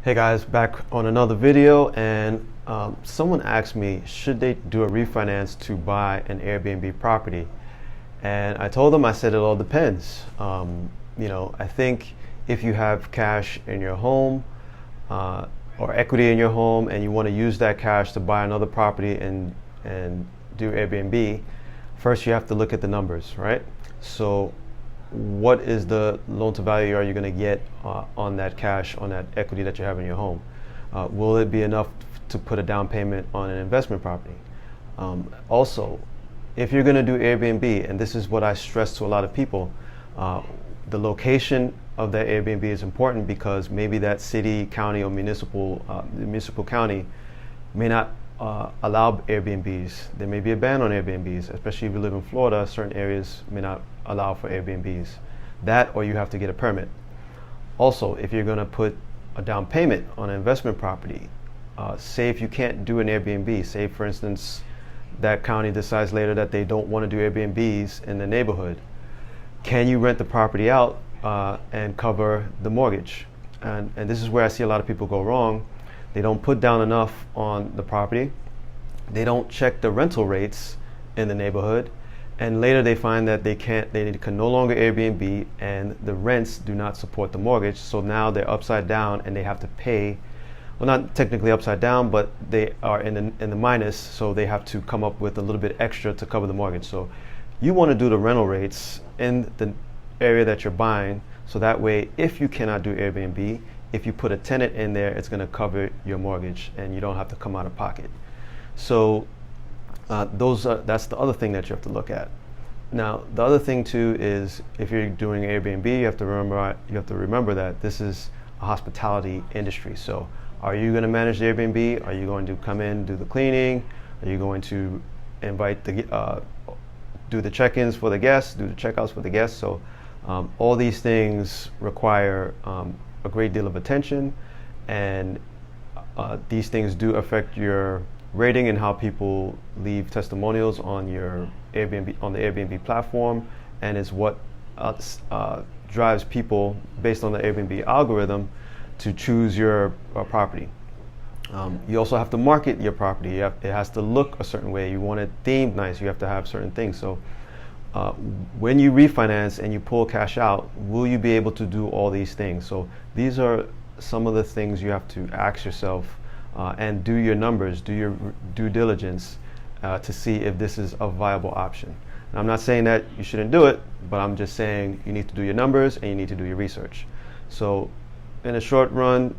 Hey guys, back on another video, and someone asked me, should they do a refinance to buy an Airbnb property? And I told them, I said it all depends. I think if you have cash in your home or equity in your home, and you want to use that cash to buy another property and do Airbnb, first you have to look at the numbers, right? So what is the loan to value are you going to get on that cash, on that equity that you have in your home? Will it be enough to put a down payment on an investment property? Also, if you're going to do Airbnb, and this is what I stress to a lot of people, the location of that Airbnb is important, because maybe that city, county, or municipal county may not allow Airbnbs. There may be a ban on Airbnbs, especially if you live in Florida. Certain areas may not allow for Airbnbs. That, or you have to get a permit. Also, if you're going to put a down payment on an investment property, say if you can't do an Airbnb, say for instance that county decides later that they don't want to do Airbnbs in the neighborhood, can you rent the property out and cover the mortgage? And this is where I see a lot of people go wrong. They don't put down enough on the property. They don't check the rental rates in the neighborhood, and later they find that they can no longer Airbnb, and the rents do not support the mortgage. So now they're upside down, and they have to pay. Well, not technically upside down, but they are in the minus. So they have to come up with a little bit extra to cover the mortgage. So you want to do the rental rates in the area that you're buying, so that way, if you cannot do Airbnb, if you put a tenant in there, it's going to cover your mortgage, and you don't have to come out of pocket. So that's the other thing that you have to look at. Now, the other thing too is, if you're doing Airbnb, you have to remember that this is a hospitality industry. So, are you going to manage the Airbnb? Are you going to come in, do the cleaning? Are you going to invite do the check-ins for the guests, do the check-outs for the guests? So, all these things require a great deal of attention, and these things do affect your rating and how people leave testimonials on the Airbnb platform, and is what drives people, based on the Airbnb algorithm, to choose your property. You also have to market your property. It has to look a certain way. You want it themed nice. You have to have certain things. So when you refinance and you pull cash out, will you be able to do all these things? So these are some of the things you have to ask yourself, and do your numbers, do your due diligence to see if this is a viable option. Now, I'm not saying that you shouldn't do it, but I'm just saying you need to do your numbers and you need to do your research. So in the short run,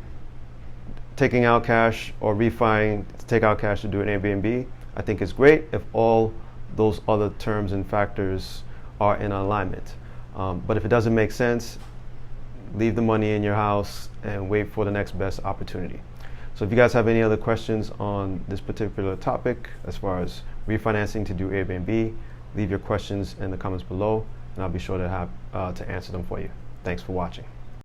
taking out cash or refining to take out cash to do an Airbnb, I think is great if all those other terms and factors are in alignment. But if it doesn't make sense, leave the money in your house and wait for the next best opportunity. So if you guys have any other questions on this particular topic, as far as refinancing to do Airbnb, leave your questions in the comments below, and I'll be sure to answer them for you. Thanks for watching.